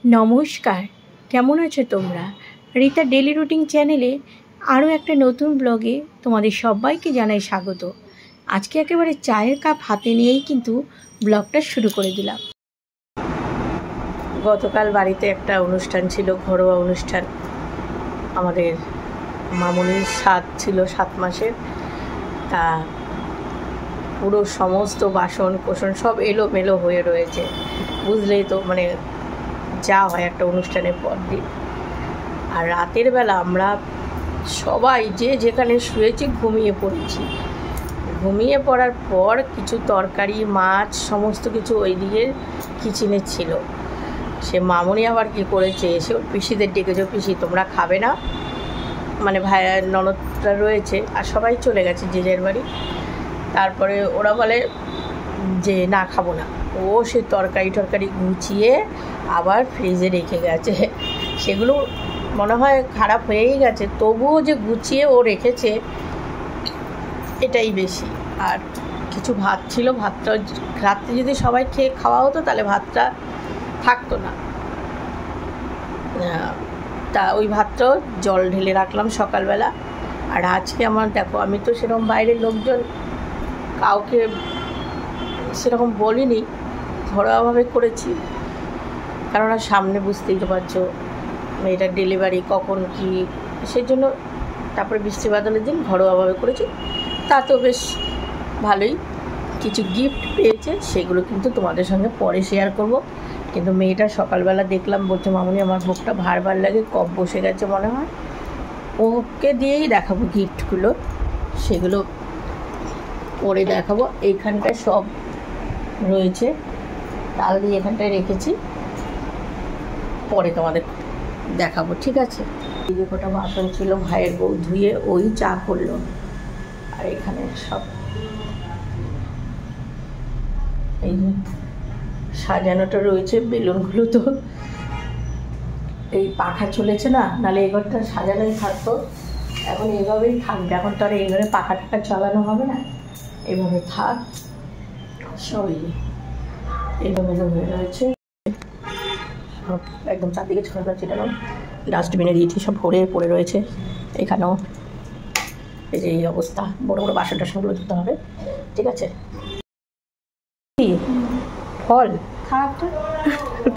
নমস্কার, কেমন আছো তোমরা? রিতা ডেলি রুটিন চ্যানেলে আরও একটা নতুন ব্লগে তোমাদের সবাইকে জানাই স্বাগত। আজকে একেবারে চায়ের কাপ হাতে নিয়েই কিন্তু ব্লগটা শুরু করে দিলাম। গতকাল বাড়িতে একটা অনুষ্ঠান ছিল, ঘরোয়া অনুষ্ঠান। আমাদের মামনির সাধ ছিল 7 মাসের। তা পুরো সমস্ত বাসন কোসন সব এলোমেলো হয়ে রয়েছে, বুঝলেই তো, মানে যা হয় একটা অনুষ্ঠানের পর দিন। আর রাতের বেলা আমরা সবাই যে যেখানে শুয়েছি ঘুমিয়ে পড়েছি। ঘুমিয়ে পড়ার পর কিছু তরকারি মাছ সমস্ত কিছু ওই দিকে কিচেনে ছিল। সে মামনি আবার কী করেছে, এসে ওর পিসিদের ডেকেছে, পিসি তোমরা খাবে না, মানে ভাইয়ের ননদরা রয়েছে আর সবাই চলে গেছে যে যার বাড়ি। তারপরে ওরা বলে যে না খাবো না। ও সে তরকারি গুছিয়ে আবার ফ্রিজে রেখে গেছে। সেগুলো মনে হয় খারাপ হয়েই গেছে, তবুও যে গুছিয়ে ও রেখেছে এটাই বেশি। আর কিছু ভাত ছিল, ভাতটা রাত্রে যদি সবাই খেয়ে খাওয়া হতো তাহলে ভাতটা থাকতো না। তা ওই ভাতটাও জল ঢেলে রাখলাম সকালবেলা। আর আজকে আমার দেখো, আমি তো সেরকম বাইরের লোকজন কাউকে সেরকম বলিনি, ঘরোয়াভাবে করেছি। কেননা সামনে বুঝতেই তো পারছো মেয়েটার ডেলিভারি কখন কি, সেই জন্য। তারপরে বৃষ্টি বাদলের দিন ঘরোয়াভাবে করেছি, তাতেও বেশ ভালোই কিছু গিফট পেয়েছে, সেগুলো কিন্তু তোমাদের সঙ্গে পরে শেয়ার করব। কিন্তু মেয়েটা সকালবেলা দেখলাম বলছে মামনি আমার বুকটা ভার লাগে, কফ বসে গেছে মনে হয়। ওকে দিয়েই দেখাবো গিফটগুলো, সেগুলো পরে দেখাবো। এইখানটায় সব রয়েছে, ডাল দিয়ে এখানটায় রেখেছি, পরে তোমাদের দেখাবো, ঠিক আছে? এই যে কটা বাসন ছিল ভাইয়ের বউ ধুয়ে ওই চা করলো। আর এখানে সব এই যে সাজানোটা রয়েছে, বেলুনগুলো তো এই পাখা চলেছে না, নাহলে এই ঘরটা সাজানোই থাকতো, এখন এইভাবেই থাকবে। এখন তো আর এই ঘরে পাখা টাকা চালানো হবে না, এইভাবে থাক। সবই এলোমেলো হয়ে রয়েছে, সব একদম চারদিকে ছড়ানো ছিটানো। ডাস্টবিনে দিয়েছি, সব ভরে পড়ে রয়েছে। এখানেও এই যে এই অবস্থা, বড় বড় বাসন টাসনগুলো ধুতে হবে, ঠিক আছে? ফল খারাপটা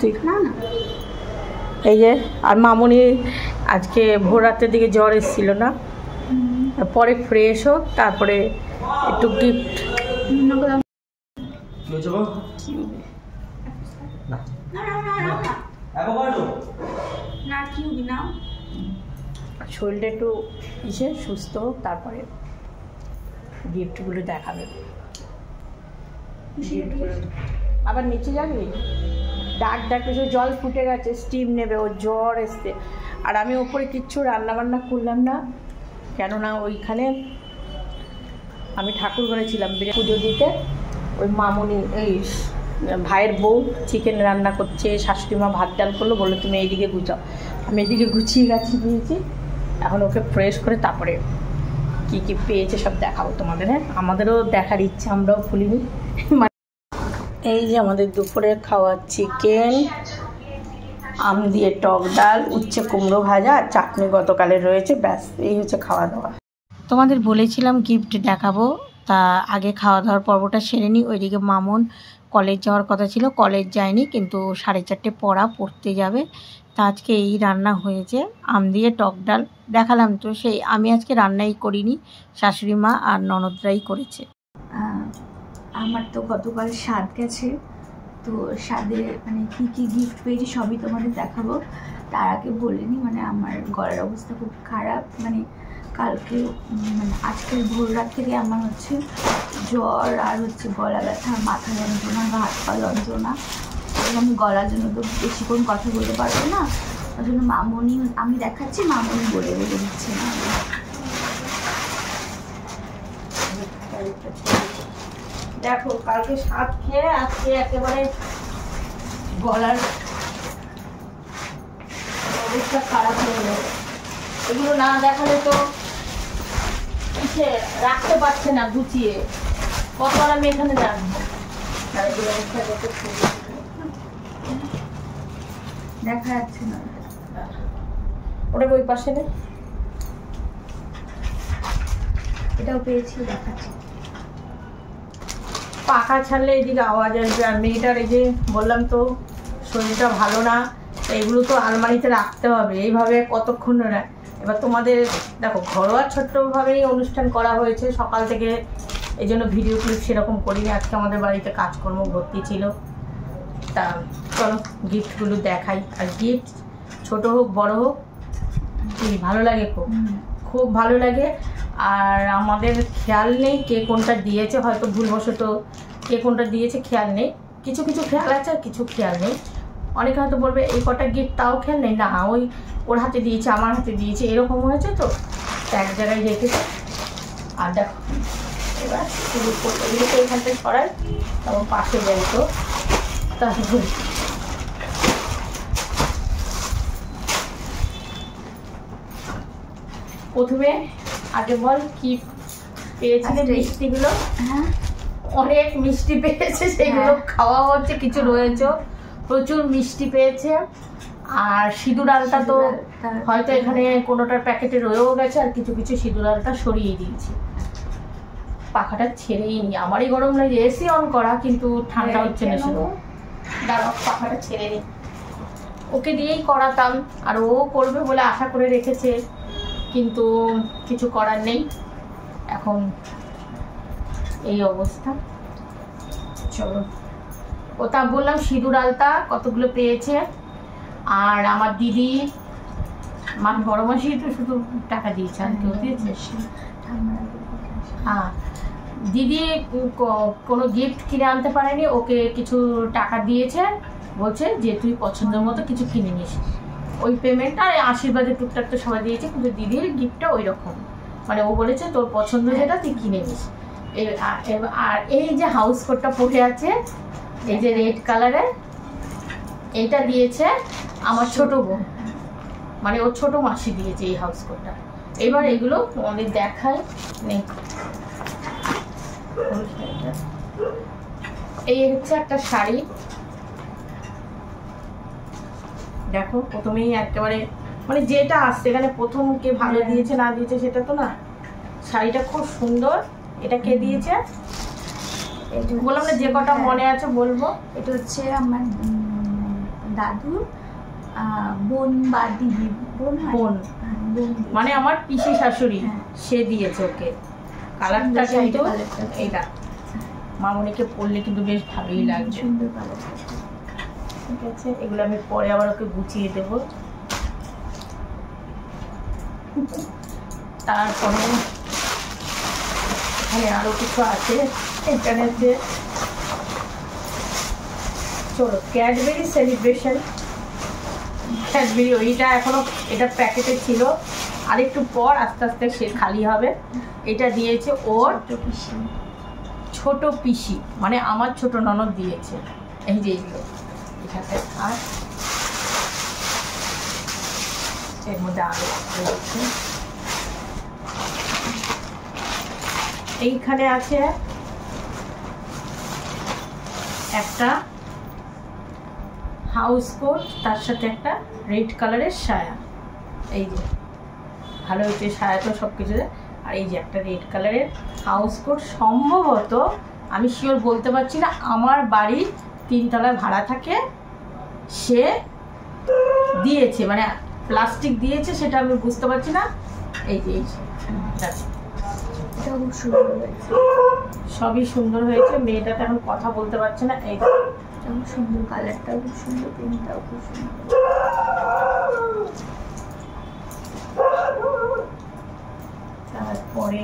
ঠিক না না। এই যে আর মামনি আজকে ভোর রাতের দিকে জ্বর এসেছিল না, পরে ফ্রেশ হোক তারপরে একটু গিফট। শরীরটা একটু ইসে সুস্থ হোক, তারপরে গিফটগুলো দেখাবে। আবার নিচে যাবি, ডাক সে জল ফুটে গেছে, স্টিম নেবে, ও জ্বর এসছে। আর আমি ওপরে কিচ্ছু রান্নাবান্না করলাম না, কেননা ওইখানে আমি ঠাকুর ঘরে ছিলাম পুজো দিতে। ওই মামনি এই ভাইয়ের বউ চিকেন রান্না করছে, শাশুড়ি মা ভাত ডাল করলো, বললো তুমি এইদিকে গুছাও। আমি এদিকে গুছিয়ে দিয়েছি। এখন ওকে ফ্রেশ করে তারপরে কী কী পেয়েছে সব দেখাবো তোমাদের। হ্যাঁ, আমাদেরও দেখার ইচ্ছা, আমরাও ভুলিনি। এই যে আমাদের দুপুরের খাওয়া, চিকেন, আম দিয়ে টক ডাল, উচ্ছে কুমড়ো ভাজা আর চাটনি গতকালের রয়েছে, ব্যাস এই হচ্ছে খাওয়া দাওয়া। তোমাদের বলেছিলাম গিফট দেখাবো, তা আগে খাওয়া দাওয়ার পর্বটা সেরে নিই। ওইদিকে মামুন কলেজ যাওয়ার কথা ছিল, কলেজ যায়নি, কিন্তু 4:30 পড়তে যাবে। তা আজকে এই রান্না হয়েছে, আম দিয়ে টক ডাল। দেখালাম তো, সেই আমি আজকে রান্নাই করিনি, শাশুড়ি মা আর ননদরাই করেছে। আমার তো গতকাল স্বাদ গেছে, তো স্বাদে মানে কী কী গিফট পেয়েছি সবই তোমাদের দেখাবো। তার আগে বলিনি, মানে আমার গলার অবস্থা খুব খারাপ। মানে কালকে মানে আজকের ভোর রাত থেকে আমার হচ্ছে জ্বর, আর হচ্ছে গলা ব্যথা, মাথা যন্ত্রণা, হাত পা যন্ত্রণা। আমি গলার জন্য তো বেশিক্ষণ কথা বলতে পারবো না, ওই জন্য মামনি, আমি দেখাচ্ছি, মামনি বলে দিচ্ছে না। দেখো কালকে স্বাদ খেয়ে আজকে একেবারে গলার অবস্থা খারাপ হয়ে গেল। এগুলো না দেখালে তো রাখতে পারছে না গুছিয়ে, কত আর আমি এখানে রাখবো। অবস্থা দেখা যাচ্ছে না। ওটা ওই পাশে নেই, এটাও পেয়েছি, দেখাচ্ছি। পাখা ছাড়লে এদিকে আওয়াজ আসবে। আর মেয়েটার এই যে বললাম তো শরীরটা ভালো না, এগুলো তো আলমারিতে রাখতে হবে, এইভাবে কতক্ষণ না। এবার তোমাদের দেখো ঘরোয়া ছোট্টভাবেই অনুষ্ঠান করা হয়েছে সকাল থেকে, এই জন্য ভিডিও ক্লিপ সেরকম করিনি। আজকে আমাদের বাড়িতে কাজকর্ম ভর্তি ছিল। তা চলো গিফটগুলো দেখাই। আর গিফট ছোট হোক বড় হোক ভালো লাগে, খুব খুব ভালো লাগে। আর আমাদের খেয়াল নেই কে কোনটা দিয়েছে, হয়তো ভুলবশত কে কোনটা দিয়েছে খেয়াল নেই। কিছু কিছু খেয়াল আছে আর কিছু খেয়াল নেই। অনেকে হয়তো বলবে এই কটা গিফট তাও খেয়াল নেই, না ওই ওর হাতে দিয়েছে আমার হাতে দিয়েছে এরকম হয়েছে, তো এক জায়গায় রেখেছে। আর দেখো এবার শুরু করতে এগুলোকে এখান থেকে সরাই, তারপর পাশে যাই। তো তারপর প্রথমে আগে বল কি পেয়েছিলে মিষ্টিগুলো? হ্যাঁ, অনেক মিষ্টি পেয়েছে, সেগুলো খাওয়া হচ্ছে। কিছু রয়েছে, প্রচুর মিষ্টি পেয়েছে। আর সিঁদুর আলতা তো হয়তো এখানে কোনোটার প্যাকেটে রয়েও গেছে, আর কিছু কিছু সিঁদুর আলতা সরিয়ে দিয়েছি। পাখাটা ছেড়েই নি, আমারই গরম লাগে, এসি অন করা কিন্তু ঠান্ডা হচ্ছে না শুধু। দাঁড়াও পাখাটা ছেড়ে নি, ওকে দিয়েই করাতাম আর ও করবে বলে আশা করে রেখেছে, কিন্তু কিছু করার নেই, এখন এই অবস্থা। চলো, ও তা বললাম সিঁদুর আলতা কতগুলো পেয়েছে। আর আমার দিদি বড় মাসি তো শুধু টাকা দিয়েছে, আর কেউ দিয়েছে? হ্যাঁ, দিদি কোনো গিফট কিনে আনতে পারেনি, ওকে কিছু টাকা দিয়েছে, বলছে যে তুই পছন্দের মতো কিছু কিনে নিস। ওই পেমেন্টটা আশীর্বাদের টুকটাক তো সবাই দিয়েছে, কিন্তু দিদির গিফটটা ওই রকম, মানে ও বলেছে তোর পছন্দ যেটা তুই কিনে নিস। আর এই যে হাউস কোটটা পরে আছে, এই যে রেড কালারের, এইটা দিয়েছে আমার ছোট বোন, মানে ওর ছোট মাসি দিয়েছে এই হাউস কোটটা। এবার এগুলো তোমাদের দেখায় নেই। এই হচ্ছে একটা শাড়ি, দেখো প্রথমেই একেবারে মানে যেটা আসছে এখানে প্রথম কে ভালো দিয়েছে না দিয়েছে সেটা তো না। শাড়িটা খুব সুন্দর। এটা কে দিয়েছে বললাম না, যে কটা মনে আছে বলবো। এটা হচ্ছে আমার দাদু বোন বা দিদি, বোন মানে আমার পিসি শাশুড়ি, সে দিয়েছে ওকে। কালারটা কিন্তু এইটা মামনিকে পরলে কিন্তু বেশ ভালোই লাগছে, সুন্দর কালার। ঠিক আছে, এগুলো আমি পরে আবার ওকে গুছিয়ে দেবো। তারপরে এখানে আরো কিছু আছে ইন্টারনেটে। চলো, ক্যাডবেরি সেলিব্রেশন, ক্যাডবেরি ওইটা এখনো এটা প্যাকেটে ছিল, আর একটু পর আস্তে আস্তে সে খালি হবে। এটা দিয়েছে ওর ছোট পিসি, মানে আমার ছোট ননদ দিয়েছে। এই যে এইগুলো এখানে, আর এর মধ্যে আরো রয়েছে। এইখানে আছে একটা হাউস কোট, তার সাথে একটা রেড কালারের সায়া। এই যে ভালো হয়েছে সায়া তো সব কিছু। আর এই যে একটা রেড কালারের হাউস কোট, সম্ভবত আমি শিওর বলতে পারছি না, আমার বাড়ি 3 তলায় ভাড়া থাকে, সে দিয়েছে, মানে প্লাস্টিক দিয়েছে সেটা আমি বুঝতে পারছি না। এই যে খুব সুন্দর হয়েছে, সবই সুন্দর হয়েছে। মেয়েটা তো এখন কথা বলতে পারছে না। এই খুব সুন্দর, কালারটাও খুব সুন্দর, প্রিন্টটাও খুব সুন্দর। তারপরে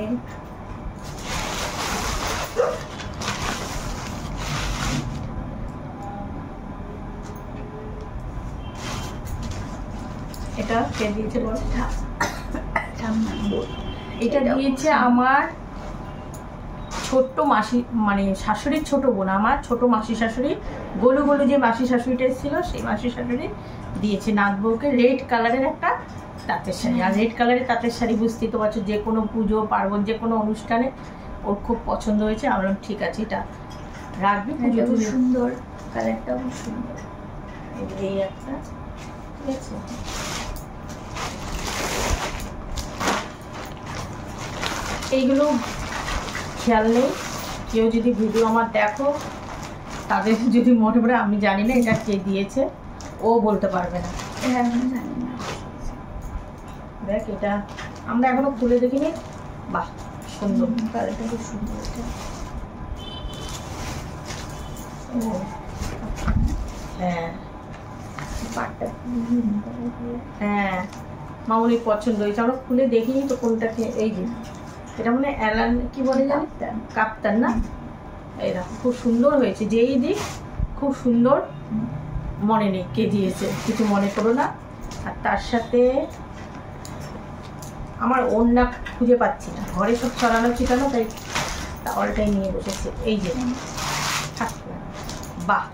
এটা কে দিয়েছে বল? এটা দিয়েছে আমার ছোট্ট মাসি, মানে শাশুড়ির ছোট বোন, আমার ছোট মাসি শাশুড়ি, গোলু গোলু যে মাসি শাশুড়িটা এসেছিল সেই মাসি শাশুড়ি দিয়েছে নাতবউকে রেড কালারের একটা তাঁতের শাড়ি। আর রেড কালারের তাঁতের শাড়ি বুঝতেই তো পারছো, যে কোনো পুজো পার্বণ যে কোনো অনুষ্ঠানে ওর খুব পছন্দ হয়েছে। আমরা ঠিক আছে এটা রাখবি, পুজো খুব সুন্দর, কালারটাও খুব সুন্দর। এই একটা ঠিক আছে। এইগুলো খেয়াল নেই, কেউ যদি ভিডিও আমার দেখো তাদের যদি মনে পড়ে, আমি জানি না এটা কে দিয়েছে, ও বলতে পারবে না। জানি না। দেখ এটা আমরা এখনো খুলে দেখিনি। বাহ সুন্দর, কালারটা খুব সুন্দর। হ্যাঁ পাটটা হ্যাঁ মামুনির পছন্দ হয়েছে। আমরা খুলে দেখিনি তো কোনটাকে। এই যে এটা মানে অ্যালান কি বলে জানি, কাপ্তান না? এরকম খুব সুন্দর হয়েছে, যেই দিক খুব সুন্দর। মনে নেই কে দিয়েছে, কিছু মনে করো না। আর তার সাথে আমার ওড়না খুঁজে পাচ্ছি না, ঘরে সব ছড়ানো ছিটানো, তাই টাওয়ালটাই নিয়ে বসেছে। এই যে বাহ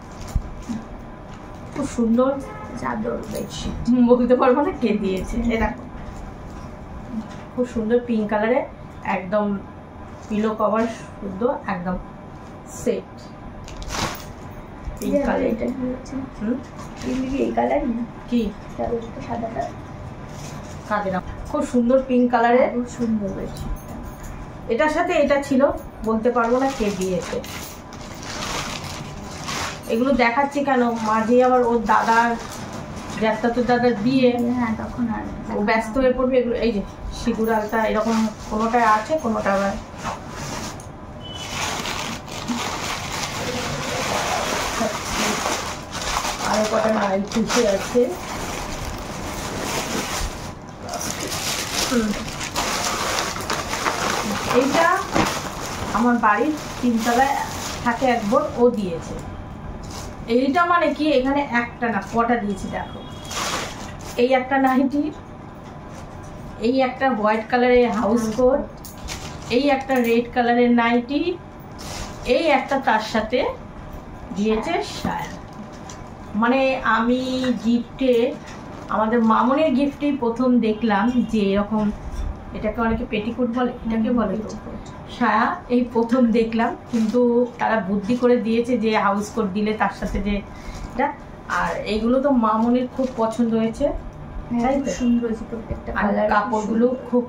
খুব সুন্দর চাদর বেডশিট, বলতে পারবো না কে দিয়েছে। এরকম খুব সুন্দর পিঙ্ক কালারে, একদম পিলো কভার শুদ্ধ, একদম সেট পিঙ্ক কালার। এটা কি হচ্ছে? এই কালার না কি চাদরটা সাদাটা কাজের খুব সুন্দর পিঙ্ক কালারে, খুব সুন্দর বেডশিট। এটার সাথে এটা ছিল, বলতে পারবো না কে দিয়েছে। এগুলো দেখাচ্ছি কেন, মাঝে আবার ওর দাদার জ্যাঠাতো দাদার বিয়ে, হ্যাঁ তখন আর ও ব্যস্ত হয়ে পড়বে। এগুলো এই যে সিঁদুর আলতা এরকম কোনোটা আছে, কোনোটা আবার আরো কটা নাইট খুশি আছে। এইটা আমার বাড়ির তিনতলায় থাকে এক বোন, ও দিয়েছে। এইটা মানে কি এখানে একটা না কটা দিয়েছি দেখো। এই একটা নাইটি, এই একটা হোয়াইট কালারের হাউস কোট, এই একটা রেড কালারের নাইটি, এই একটা তার সাথে দিয়েছে সায়া। মানে আমি গিফটে, আমাদের মামনের গিফটেই প্রথম দেখলাম যে এরকম, এটাকে অনেকে পেটিকোট বলে, এটাকে বলে তো সায়া, এই প্রথম দেখলাম। কিন্তু তারা বুদ্ধি করে দিয়েছে যে হাউস কোট দিলে তার সাথে যে এটা। আর এইগুলো তো মামনের খুব পছন্দ হয়েছে, তাই তো সুন্দর হয়েছে প্রত্যেকটা আর কালার, কাপড়গুলো খুব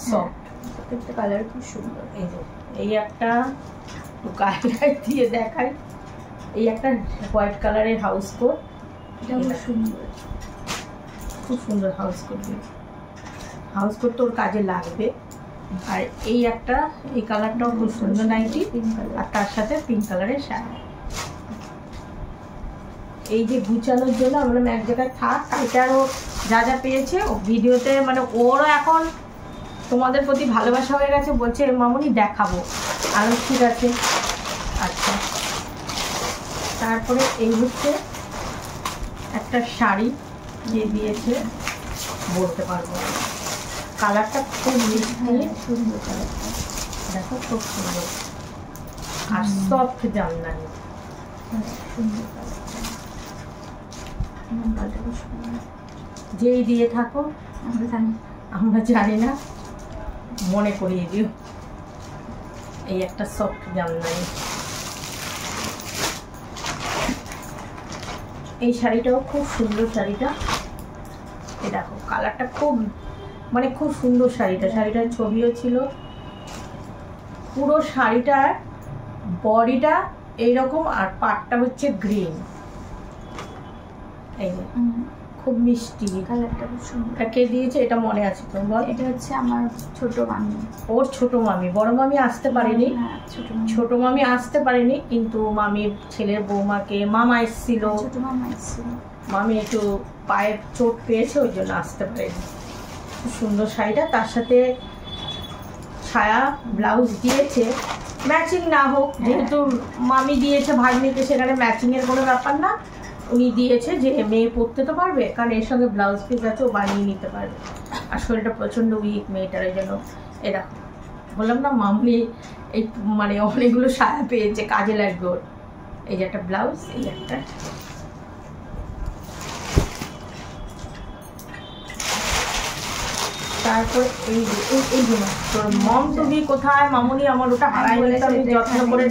সফট, প্রত্যেকটা কালার খুব সুন্দর। এই যে এই একটা গায়ে দিয়ে দেখাই, এই একটা হোয়াইট কালারের হাউস কোট, এটা খুব সুন্দর, খুব সুন্দর হাউস কোট। হাউস কোট তোর কাজে লাগবে। আর এই একটা, এই কালারটাও খুব সুন্দর নাইটি, আর তার সাথে পিঙ্ক কালারের শাড়ি। এই যে গুছানোর জন্য আমরা এক জায়গায় থাক, কালকে আরও যা যা পেয়েছে ও ভিডিওতে, মানে ওরও এখন তোমাদের প্রতি ভালোবাসা হয়ে গেছে, বলছে মামুনি দেখাবো। আরও ঠিক আছে, আচ্ছা। তারপরে এই হচ্ছে একটা শাড়ি দিয়ে দিয়েছে, বলতে পারবো না, কালারটা খুব মিষ্টি, সুন্দর কালারটা দেখো খুব সুন্দর, আর সফট জামদানি, সুন্দর কালারটা, কালারটা খুব সুন্দর। যেই দিয়ে থাকো আমরা জানি না, মনে করিয়ে দিও। এই একটা সফট জামদানি, এই শাড়িটাও খুব সুন্দর। শাড়িটা এই দেখো কালারটা খুব, মানে খুব সুন্দর শাড়িটা, শাড়িটার ছবিও ছিল। পুরো শাড়িটার বডিটা এইরকম, আর পাটটা হচ্ছে গ্রিন। এই যে খুব মিষ্টি কালারটা খুব সুন্দর। এটা কে দিয়েছে এটা মনে আছে তো বল? এটা হচ্ছে আমার ছোট মামি, ওর ছোট মামি। বড় মামি আসতে পারেনি, ছোট মামি আসতে পারেনি, কিন্তু মামির ছেলের বৌমাকে, মামা এসেছিল, ছোট মামা এসেছিল, মামি একটু পায়ের চোট পেয়েছে, ওই জন্য আসতে পারেনি। খুব সুন্দর শাড়িটা, তার সাথে ছায়া ব্লাউজ দিয়েছে, ম্যাচিং না হোক, যেহেতু মামি দিয়েছে ভাগ্নিকে, সেখানে ম্যাচিংয়ের কোনো ব্যাপার না। উনি দিয়েছে যে মেয়ে পরতে তো পারবে, কারণ এর সঙ্গে ব্লাউজ পিস আছে, ও বানিয়ে নিতে পারবে। আর শরীরটা প্রচণ্ড উইক মেয়েটার, ওই জন্য এরকম বললাম না মামনি এই মানে অনেকগুলো সায়া পেয়েছে, কাজে লাগবে ওর। এই যে একটা ব্লাউজ, এই একটা, তারপর এই যে এই যে তোর মম তুমি কোথায় মামুনি, আমার ওটা হারাই গেলে তো আমি যত্ন করে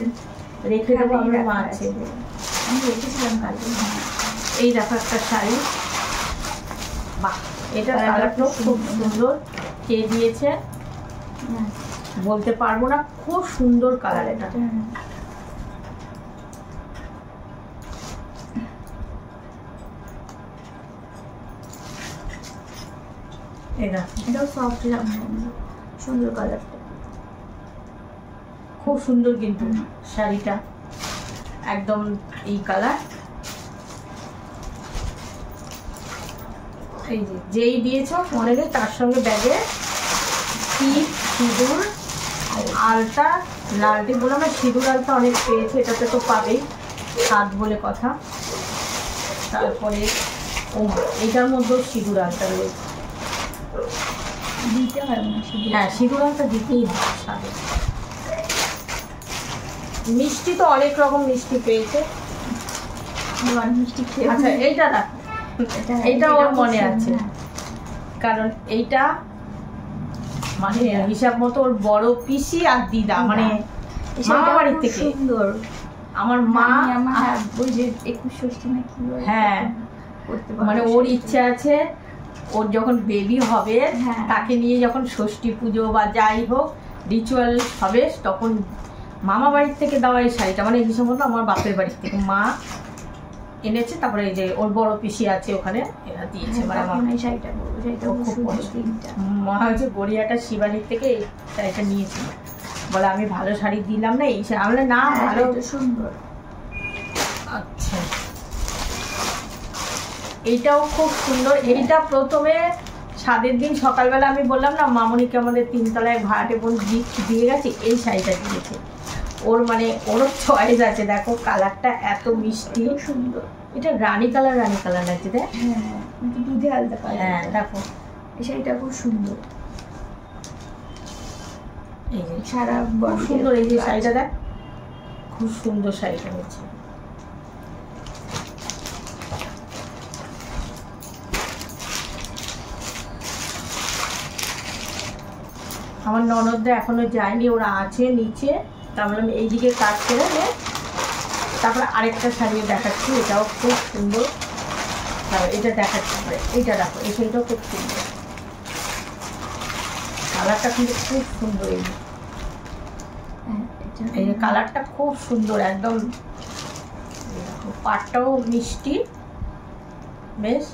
রেখে দেবো, আমার মা আছে। আমি রেখেছিলাম কালকে। এই দেখো একটা শাড়ি, বাহ, এটা কালারটাও খুব সুন্দর। কে দিয়েছে বলতে পারবো না, খুব সুন্দর কালার এটা। এটাও সফট সুন্দর কালারটা, খুব সুন্দর কিন্তু শাড়িটা একদম এই কালার। এই যে যেই দিয়েছো মনে নেই, তার সঙ্গে ব্যাগে টিপ, সিঁদুর, আলতা, লালটি বললাম না, সিঁদুর আলতা অনেক পেয়েছে, এটাতে তো পাবেই, হাত বলে কথা। তারপরে এইটার মধ্যেও সিঁদুর আলতা রয়েছে, দিতে হয় না? হ্যাঁ, সিঁদুর আলতা দিতেই হয় সাথে। মিষ্টি তো অনেক রকম মিষ্টি পেয়েছে। মিষ্টি খেয়ে আচ্ছা, এইটা দেখো, এইটা ওর মনে আছে, কারণ এইটা মানে হিসাব মতো ওর বড় পিসি আর দিদা, মানে মামা বাড়ির থেকে। সুন্দর। আমার মা ওই যে 21 ষষ্ঠী না কি, হ্যাঁ, মানে ওর ইচ্ছে আছে ওর যখন বেবি হবে তাকে নিয়ে যখন ষষ্ঠী পুজো বা যাই হোক রিচুয়াল হবে, তখন মামা বাড়ির থেকে দেওয়া এই শাড়িটা, মানে হিসাব মতো আমার বাপের বাড়ির থেকে মা এনেছে। তারপরে এই যে ওর বড় পিসি আছে ওখানে, এরা দিয়েছে। মানে আমার মা হচ্ছে গড়িয়াটা শিবালির থেকে এই শাড়িটা নিয়েছিল, বলে আমি ভালো শাড়ি দিলাম না, এই শাড়ি আমরা না ভালো সুন্দর। আচ্ছা, এইটাও খুব সুন্দর। এইটা প্রথমে স্বাদের দিন সকালবেলা আমি বললাম না মামনিকে আমাদের 3 তলায় ভাড়াটে বোন গিফট দিয়ে গেছে, এই শাড়িটা দিয়েছে। ওর মানে ওরও চয়েস আছে, দেখো কালারটা এত মিষ্টি সুন্দর। এটা রানী কালার লাগছে, দেখ। হ্যাঁ, দুধে আলতা কালার। হ্যাঁ দেখো, এই শাড়িটা খুব সুন্দর। এই যে সারা সুন্দর, এই যে শাড়িটা দেখ, খুব সুন্দর শাড়িটা হয়েছে। আমার ননদরা এখনো যায়নি, ওরা আছে নিচে। তা বললাম এইদিকে কাজ করে নে, তারপরে আরেকটা শাড়ি দেখাচ্ছি, এটাও খুব সুন্দর। তারপর এটা দেখাচ্ছি, এইটা দেখো, এই শাড়িটাও খুব সুন্দর, কালারটা কিন্তু খুব সুন্দর। এই যে কালারটা খুব সুন্দর একদম, পাটটাও মিষ্টি বেশ।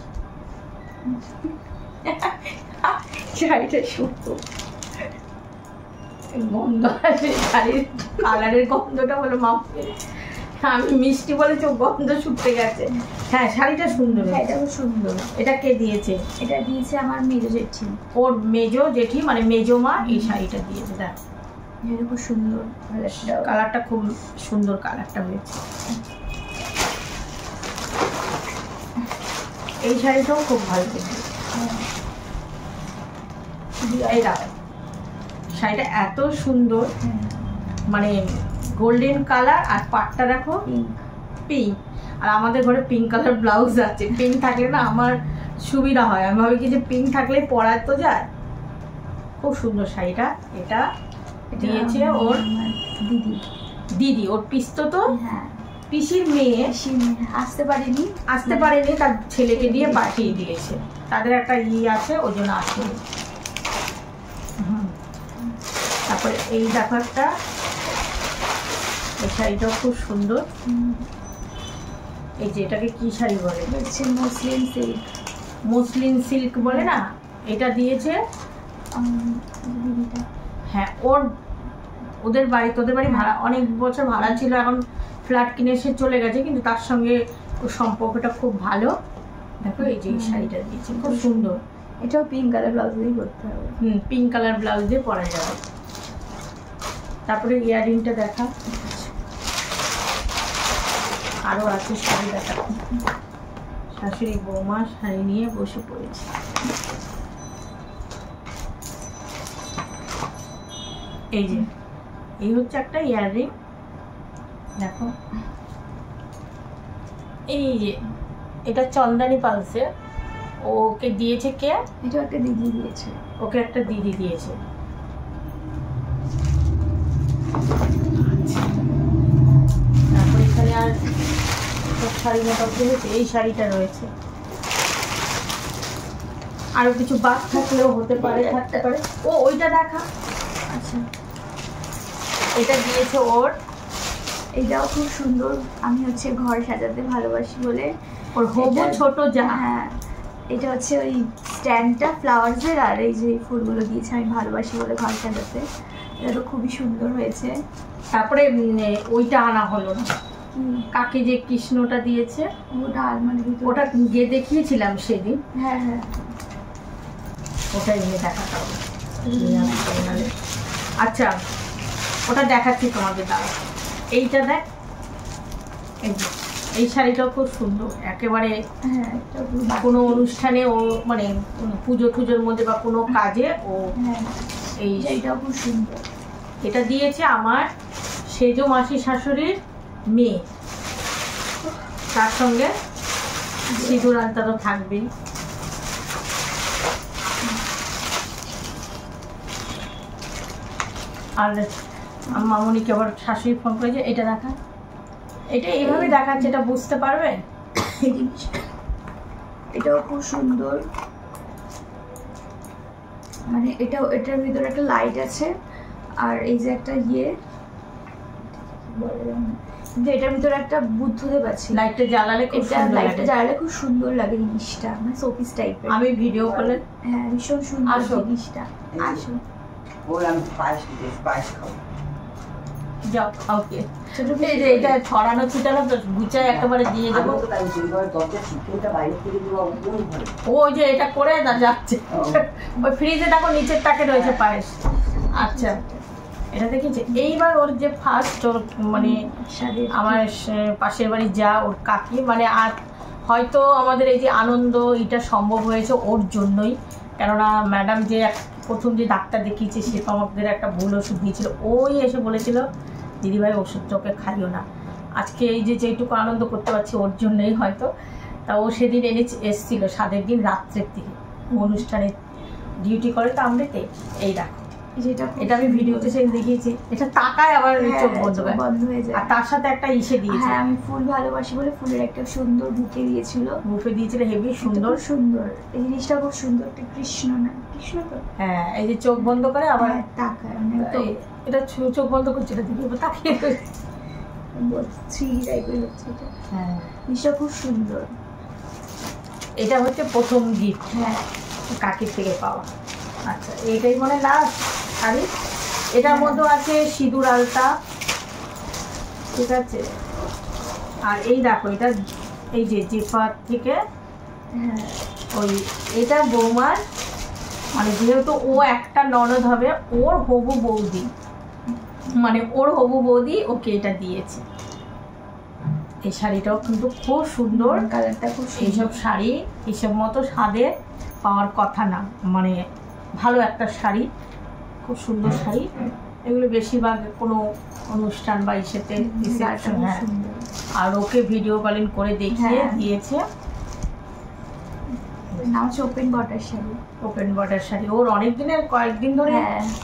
শাড়িটা সুন্দর, গন্ধ আছে শাড়ির, কালারের গন্ধটা বলে মাপে, আমি মিষ্টি বলেছি গন্ধ শুকতে গেছে। হ্যাঁ, শাড়িটা সুন্দর, এটা খুব সুন্দর। এটা কে দিয়েছে? এটা দিয়েছে আমার মেজো জেঠি। ওর মেজো জেঠি মানে মেজো মা এই শাড়িটা দিয়েছে। দেখ, এটা খুব সুন্দর, কালারটা খুব সুন্দর, কালারটা হয়েছে। এই শাড়িটাও খুব ভালো দেখতে। এই দেখ, শাড়িটা এত সুন্দর, মানে গোল্ডেন কালার, আর পাটটা দেখো পিঙ্ক। আর আমাদের ঘরে পিঙ্ক কালার ব্লাউজ আছে, পিঙ্ক থাকলে না আমার সুবিধা হয়, আমি ভাবি কি যে পিঙ্ক থাকলে পরায় তো যায়। খুব সুন্দর শাড়িটা। এটা দিয়েছে ওর দিদি, ওর পিস্তো তো পিসির মেয়ে, আসতে পারেনি, তার ছেলেকে দিয়ে পাঠিয়ে দিয়েছে, তাদের একটা আছে ওই জন্য আসে। তারপরে এই ব্যাপারটা, এই শাড়িটাও খুব সুন্দর। এই যে এটাকে কি শাড়ি বলে? মসলিন সিল্ক বলে না, এটা দিয়েছে। হ্যাঁ, ওদের বাড়ি ভাড়া, অনেক বছর ভাড়া ছিল, এখন ফ্ল্যাট কিনে এসে চলে গেছে, কিন্তু তার সঙ্গে সম্পর্কটা খুব ভালো। দেখো এই যে শাড়িটা দিয়েছে, খুব সুন্দর। এটাও পিঙ্ক কালার ব্লাউজ দিয়ে করতে হবে। পিঙ্ক কালার ব্লাউজ দিয়ে পরা যাবে। তারপরে ইয়াররিংটা দেখা, আরো আছে শাড়ি দেখা। শাশুড়ি বৌমা শাড়ি নিয়ে বসে পড়েছে। এই যে এই হচ্ছে একটা ইয়াররিং, দেখো। এই যে এটা চন্দানি পালসে, ওকে দিয়েছে কে? এটা একটা দিদি দিয়েছে, ওকে একটা দিদি দিয়েছে। তারপর এখানে আর শাড়ি মেকআপ দিয়েছে, এই শাড়িটা রয়েছে। আরো কিছু বাদ থাকলেও হতে পারে, থাকতে পারে। ও ওইটা দেখা, আচ্ছা এটা দিয়েছে ওর, এটাও খুব সুন্দর। আমি হচ্ছে ঘর সাজাতে ভালোবাসি বলে ওর হবু ছোট যা। হ্যাঁ এটা হচ্ছে ওই স্ট্যান্ডটা ফ্লাওয়ার্সের, আর এই যে ফুলগুলো দিয়েছে আমি ভালোবাসি বলে ঘর সাজাতে। এটা তো খুবই সুন্দর হয়েছে। তারপরে ওইটা আনা হলো না, কাকে যে কৃষ্ণটা দিয়েছে ওটা আলমারির ভিতরে, ওটা গিয়ে দেখিয়েছিলাম সেদিন। হ্যাঁ হ্যাঁ ওটা এনে দেখাতে হবে। আচ্ছা ওটা দেখাচ্ছি তোমাকে, দাঁড়া। এইটা দেখ, এই শাড়িটাও খুব সুন্দর একেবারে। হ্যাঁ কোনো অনুষ্ঠানে ও মানে পুজো টুজোর মধ্যে বা কোনো কাজে ও এই এইটাও খুব সুন্দর। এটা দিয়েছে আমার সেজো মাসি শাশুড়ির মেয়ে, তার সঙ্গে সিঁদুর আলতা তো থাকবেই। আর মামনিকে আবার শাশুড়ি ফোন করেছে, এটা দেখা, এটা এইভাবে দেখাচ্ছে, এটা বুঝতে পারবে। এটাও খুব সুন্দর, মানে এটার ভিতরে একটা লাইট আছে, আর এই যে একটা কিন্তু এটার ভিতরে একটা বুদ্ধদেব আছে। লাইটটা জ্বালালে খুব সুন্দর, লাইটটা জ্বালালে খুব সুন্দর লাগে জিনিসটা, মানে শোপিস টাইপের। আমি ভিডিও করলে হ্যাঁ ভীষণ সুন্দর জিনিসটা। আসো যাও, ওকে। এটা ছড়ানো ছিটানো তো গুছায় একেবারে দিয়ে দেবো। ওই যে এটা করে না যাচ্ছে, ওই ফ্রিজে দেখো নিচের তাকে রয়েছে পায়েস। আচ্ছা এটা দেখেছি। এইবার ওর যে ফার্স্ট ওর মানে আমার পাশের বাড়ি যা ওর কাকি, মানে আর হয়তো আমাদের এই যে আনন্দ এটা সম্ভব হয়েছে ওর জন্যই, কেননা ম্যাডাম যে প্রথম যে ডাক্তার দেখিয়েছে সে তো আমাদের একটা ভুল ওষুধ দিয়েছিল, ওই এসে বলেছিল দিদিভাই ওষুধটা ওকে খাইও না। আজকে এই যে যেটুকু আনন্দ করতে পারছি ওর জন্যই হয়তো। তা ও সেদিন এসেছিল সাদের দিন রাত্রের দিকে, অনুষ্ঠানে ডিউটি করে তো আমরাতে। এই দেখো এটা আমি ভিডিওতে সেদিন দেখিয়েছি, এটা তাকায় আবার চোখ বন্ধ হয়ে যায়। আর তার সাথে একটা ইসে দিয়েছে, আমি ফুল ভালোবাসি বলে ফুলের একটা সুন্দর বুকে দিয়েছিল, হেভি সুন্দর সুন্দর। এই জিনিসটা খুব সুন্দর, একটা কৃষ্ণ না কৃষ্ণ তো, হ্যাঁ এই যে চোখ বন্ধ করে আবার তাকায়, এটা চোখ বন্ধ করছে, এটা দিকে তাকিয়ে থ্রি টাইপের হচ্ছে এটা। হ্যাঁ জিনিসটা খুব সুন্দর। এটা হচ্ছে প্রথম গিফট, হ্যাঁ কাকির থেকে পাওয়া। আচ্ছা এটাই মানে লাস্ট শাড়ি। এটার মধ্যে আছে সিঁদুর আলতা, ঠিক আছে। আর এই দেখো এটা এই যে জিফার থেকে, হ্যাঁ ওই এটা বৌমার, মানে যেহেতু ও একটা ননদ হবে, ওর হবু বৌদি, মানে ওর হবু বৌদি ওকে এটা দিয়েছে। এই শাড়িটাও কিন্তু খুব সুন্দর, কালারটা খুব সুন্দর। এইসব শাড়ি এইসব মতো স্বাদে পাওয়ার কথা না, মানে ভালো একটা শাড়ি, খুব সুন্দর শাড়ি। এগুলো বেশিরভাগ কোনো অনুষ্ঠান বা ইসেতে আর ওকে ভিডিও কলিং করে দেখিয়ে দিয়েছে। Open border sari, open border sari ওর অনেক দিনের, কয়েকদিন ধরে।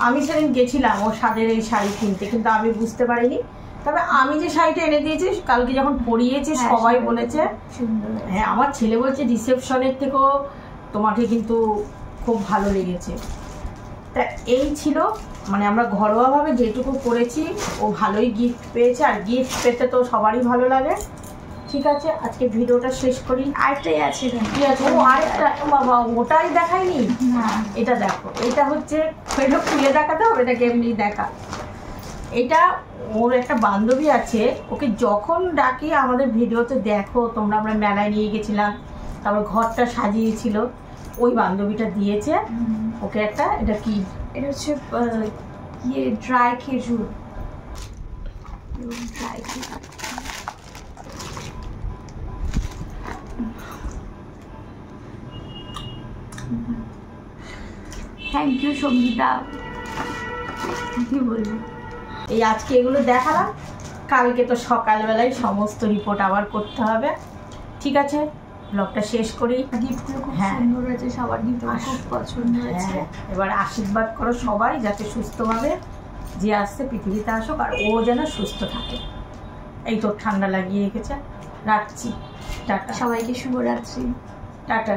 আমি সেদিন গেছিলাম ওর স্বাদের এই শাড়ি কিনতে, কিন্তু আমি বুঝতে পারিনি। তবে আমি যে শাড়িটা এনে দিয়েছি কালকে যখন পরিয়েছি সবাই বলেছে হ্যাঁ, আমার ছেলে বলছে রিসেপশনের থেকেও তোমাকে কিন্তু খুব ভালো লেগেছে। তা এই ছিল, মানে আমরা ঘরোয়াভাবে যেটুকু করেছি ও ভালোই গিফট পেয়েছে, আর গিফট পেতে তো সবারই ভালো লাগে। ঠিক আছে আজকে ভিডিওটা শেষ করি। আরেকটাই আছে, কি আছে? ও আরেকটা, বাবা ওটাই দেখায়নি। এটা দেখো, এটা হচ্ছে এটা খুলে দেখাতে হবে, এটাকে এমনি দেখা। এটা ওর একটা বান্ধবী আছে, ওকে যখন ডাকি আমাদের ভিডিওতে দেখো তোমরা, আমরা মেলায় নিয়ে গেছিলাম, তারপর ঘরটা সাজিয়েছিল, ওই বান্ধবীটা দিয়েছে ওকে একটা। এটা কি? এটা হচ্ছে ড্রাই খেজুর, ড্রাই খেজুর। থ্যাংক ইউ সঙ্গীতা, কি বলবো। এই আজকে এগুলো দেখালাম, কালকে তো সকালবেলায় সমস্ত রিপোর্ট আবার করতে হবে। ঠিক আছে ব্লগটা শেষ করি। গিফটগুলো খুব সুন্দর হয়েছে, সবার গিফট খুব পছন্দ হয়েছে। এবার আশীর্বাদ করো সবাই যাতে সুস্থভাবে যে আসছে পৃথিবীতে আসুক, আর ও যেন সুস্থ থাকে। এই তো ঠান্ডা লাগিয়ে রেখেছে। রাখছি, টাটা। সবাইকে শুভরাত্রি, টাটা।